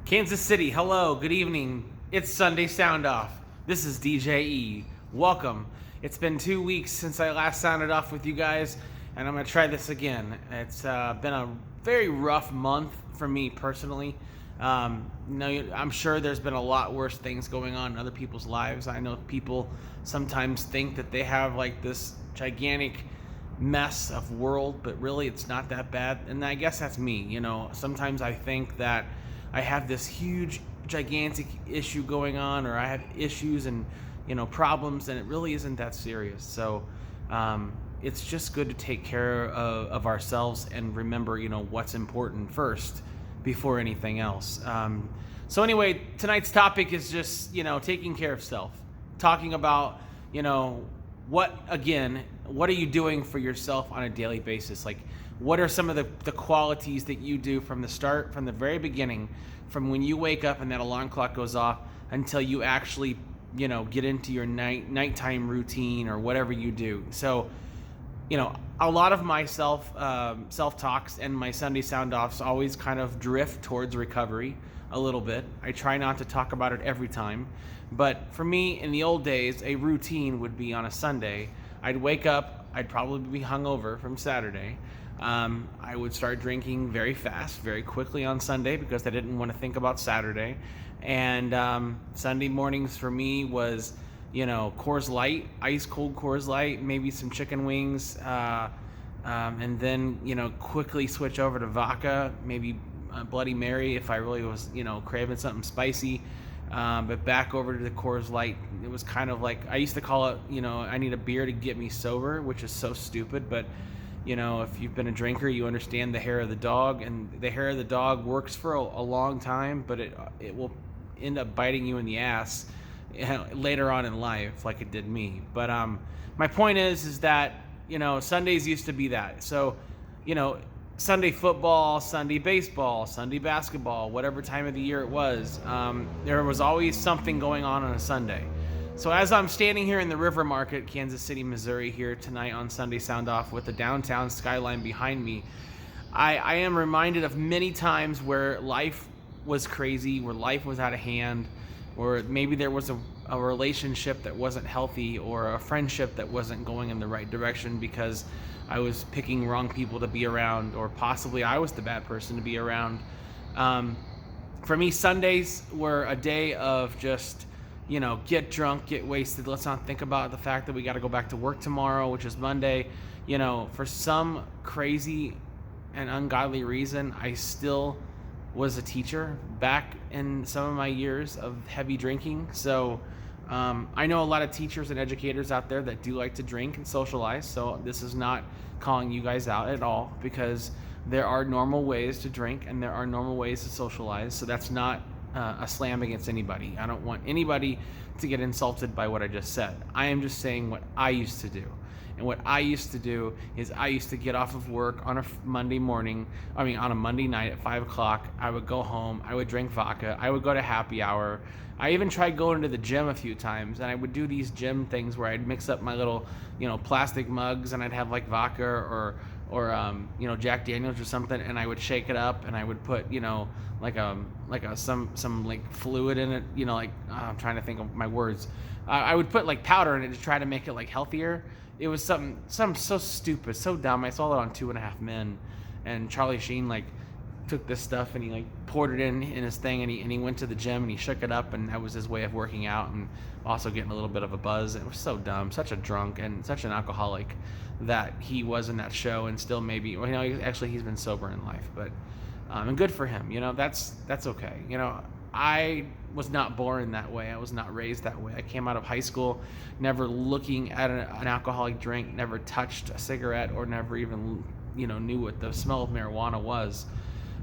Kansas City, hello, good evening. It's Sunday Sound Off. This is DJ E. Welcome. It's been 2 weeks since I last sounded off with you guys, and I'm going to try this again. It's been a very rough month for me personally. I'm sure there's been a lot worse things going on in other people's lives. I know people sometimes think that they have like this gigantic mess of world, but really it's not that bad. And I guess that's me. Sometimes I think that I have this huge, gigantic issue going on, or I have issues and, problems, and it really isn't that serious. So it's just good to take care of ourselves and remember, what's important first before anything else. So anyway, tonight's topic is just, taking care of self. Talking about, what are you doing for yourself on a daily basis? Like, what are some of the qualities that you do from the start, from the very beginning, from when you wake up and that alarm clock goes off until you actually, get into your nighttime routine or whatever you do? So, a lot of my self-talks and my Sunday sound offs always kind of drift towards recovery a little bit. I try not to talk about it every time. But for me, in the old days, a routine would be on a Sunday. I'd wake up, I'd probably be hungover from Saturday. I would start drinking very fast, very quickly on Sunday because I didn't want to think about Saturday. And Sunday mornings for me was, Coors Light, ice cold Coors Light, maybe some chicken wings, and then, quickly switch over to vodka, maybe Bloody Mary if I really was, craving something spicy. But back over to the Coors Light. It was kind of like, I used to call it, I need a beer to get me sober, which is so stupid, but if you've been a drinker, you understand the hair of the dog, and the hair of the dog works for a long time, but it will end up biting you in the ass later on in life, like it did me. But my point is that Sundays used to be that. So Sunday football, Sunday baseball, Sunday basketball, whatever time of the year it was, there was always something going on a Sunday. So as I'm standing here in the River Market, Kansas City, Missouri, here tonight on Sunday Sound Off with the downtown skyline behind me, I am reminded of many times where life was crazy, where life was out of hand, or maybe there was a relationship that wasn't healthy, or a friendship that wasn't going in the right direction because I was picking wrong people to be around, or possibly I was the bad person to be around. For me, Sundays were a day of just, get drunk, get wasted. Let's not think about the fact that we got to go back to work tomorrow, which is Monday. For some crazy and ungodly reason, I still was a teacher back in some of my years of heavy drinking. So I know a lot of teachers and educators out there that do like to drink and socialize. So this is not calling you guys out at all, because there are normal ways to drink and there are normal ways to socialize. So that's not a slam against anybody. I don't want anybody to get insulted by what I just said. I am just saying what I used to do. And what I used to do is I used to get off of work on a Monday night at 5 o'clock. I would go home. I would drink vodka. I would go to happy hour. I even tried going to the gym a few times, and I would do these gym things where I'd mix up my little, plastic mugs, and I'd have like vodka or Jack Daniels or something, and I would shake it up, and I would put, some like fluid in it, I'm trying to think of my words. I would put like powder in it to try to make it like healthier. It was something so stupid, so dumb. I saw it on 2.5 Men, and Charlie Sheen like took this stuff and he like poured it in his thing, and he went to the gym and he shook it up, and that was his way of working out and also getting a little bit of a buzz. It was so dumb, such a drunk and such an alcoholic that he was in that show, and still maybe, actually he's been sober in life, but and good for him. That's okay. I was not born that way. I was not raised that way. I came out of high school never looking at an alcoholic drink, never touched a cigarette, or never even, knew what the smell of marijuana was.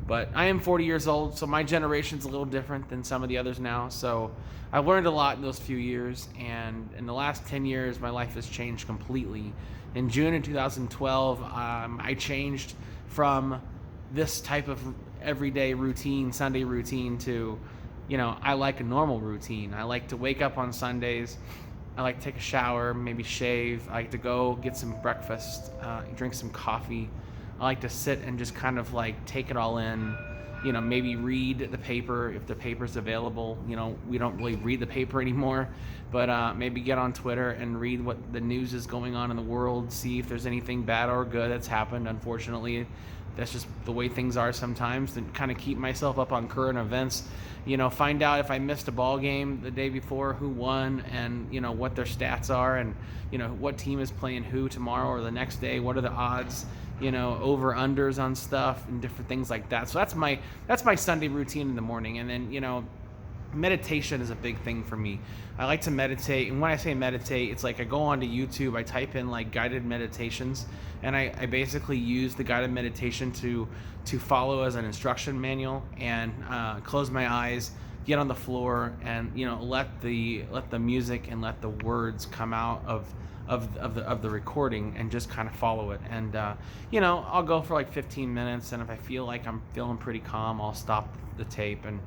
But I am 40 years old, so my generation's a little different than some of the others now. So I've learned a lot in those few years, and in the last 10 years, my life has changed completely. In June of 2012, I changed from this type of everyday routine, Sunday routine, to I like a normal routine. I like to wake up on Sundays. I like to take a shower, maybe shave. I like to go get some breakfast, drink some coffee. I like to sit and just kind of like take it all in, maybe read the paper if the paper's available. We don't really read the paper anymore, but maybe get on Twitter and read what the news is going on in the world, see if there's anything bad or good that's happened. Unfortunately, that's just the way things are sometimes, and kind of keep myself up on current events. Find out if I missed a ball game the day before, who won, and what their stats are, and what team is playing who tomorrow or the next day, what are the odds, over unders on stuff and different things like that. So that's my Sunday routine in the morning. And then meditation is a big thing for me. I like to meditate, and when I say meditate, it's like I go onto YouTube, I type in like guided meditations, and I basically use the guided meditation to follow as an instruction manual, and close my eyes, get on the floor, and let the music and let the words come out of the recording, and just kind of follow it. And I'll go for like 15 minutes, and if I feel like I'm feeling pretty calm, I'll stop the tape and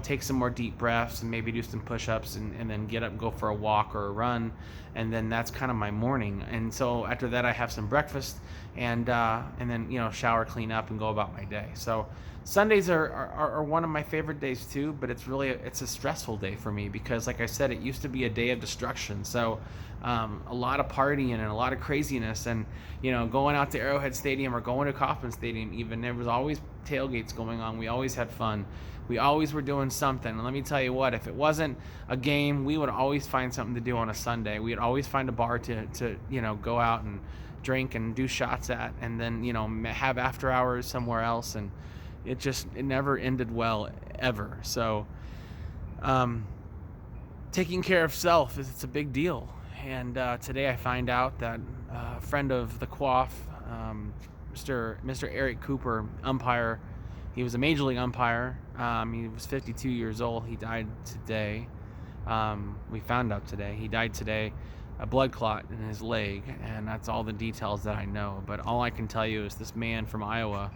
take some more deep breaths, and maybe do some push-ups, and then get up and go for a walk or a run. And then that's kind of my morning. And so after that, I have some breakfast, and then shower, clean up, and go about my day. So Sundays are one of my favorite days too, but it's a stressful day for me, because like I said, it used to be a day of destruction. So a lot of partying and a lot of craziness, and going out to Arrowhead Stadium or going to Kauffman Stadium even, there was always tailgates going on. We always had fun. We always were doing something. And let me tell you what, if it wasn't a game, we would always find something to do on a Sunday. We'd always find a bar to go out and drink and do shots at, and then have after hours somewhere else. And it never ended well, ever. So taking care of self it's a big deal. And today I find out that a friend of the Quaff, Mr. Eric Cooper, umpire, he was a Major League umpire. He was 52 years old. He died today. We found out today. He died today, a blood clot in his leg, and that's all the details that I know. But all I can tell you is this man from Iowa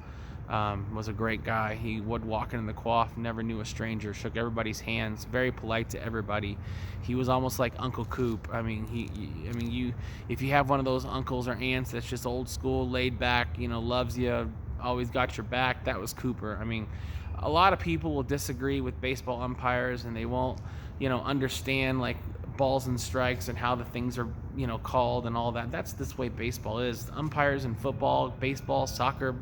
was a great guy. He would walk in the Quaff, never knew a stranger, shook everybody's hands, very polite to everybody. He was almost like Uncle Coop. If you have one of those uncles or aunts that's just old school, laid back, loves you, always got your back, that was Cooper. A lot of people will disagree with baseball umpires, and they won't, understand like balls and strikes and how the things are, called and all that. That's this way baseball is. Umpires in football, baseball, soccer,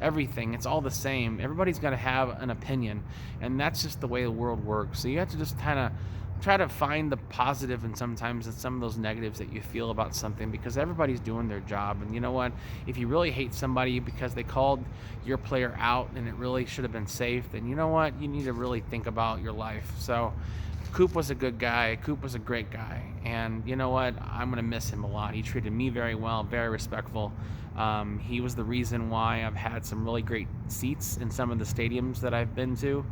everything, it's all the same. Everybody's got to have an opinion, and that's just the way the world works. So you have to just kind of try to find the positive and sometimes in some of those negatives that you feel about something, because everybody's doing their job. And you know what, if you really hate somebody because they called your player out and it really should have been safe, then you know what, you need to really think about your life. So Coop was a good guy. Coop was a great guy. And you know what? I'm going to miss him a lot. He treated me very well, very respectful. He was the reason why I've had some really great seats in some of the stadiums that I've been to,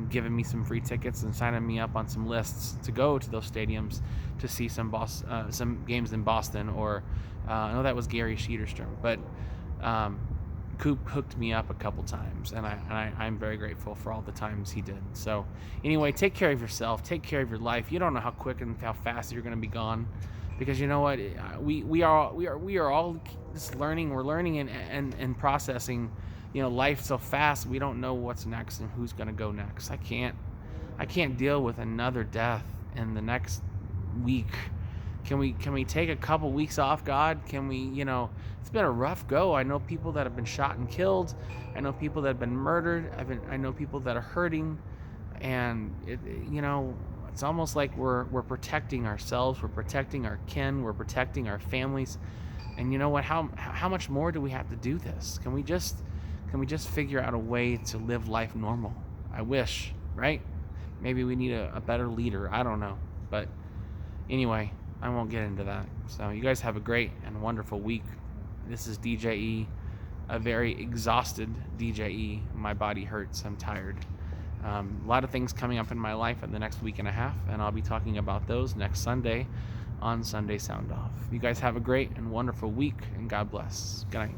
giving me some free tickets and signing me up on some lists to go to those stadiums to see some games in Boston. Or I know that was Gary Sheeterstrom, but Coop hooked me up a couple times, and I'm very grateful for all the times he did. So anyway, take care of yourself, take care of your life. You don't know how quick and how fast you're going to be gone, because you know what, we are all just learning. We're learning and processing, life so fast. We don't know what's next and who's going to go next. I can't deal with another death in the next week. Can we take a couple weeks off, God? Can we, it's been a rough go. I know people that have been shot and killed. I know people that have been murdered. I know people that are hurting, and it's almost like we're protecting ourselves, we're protecting our kin, we're protecting our families. And you know what? How much more do we have to do this? Can we just figure out a way to live life normal? I wish, right? Maybe we need a better leader. I don't know, but anyway, I won't get into that. So you guys have a great and wonderful week. This is DJE, a very exhausted DJE. My body hurts. I'm tired. A lot of things coming up in my life in the next week and a half, and I'll be talking about those next Sunday on Sunday Sound Off. You guys have a great and wonderful week, and God bless. Good night.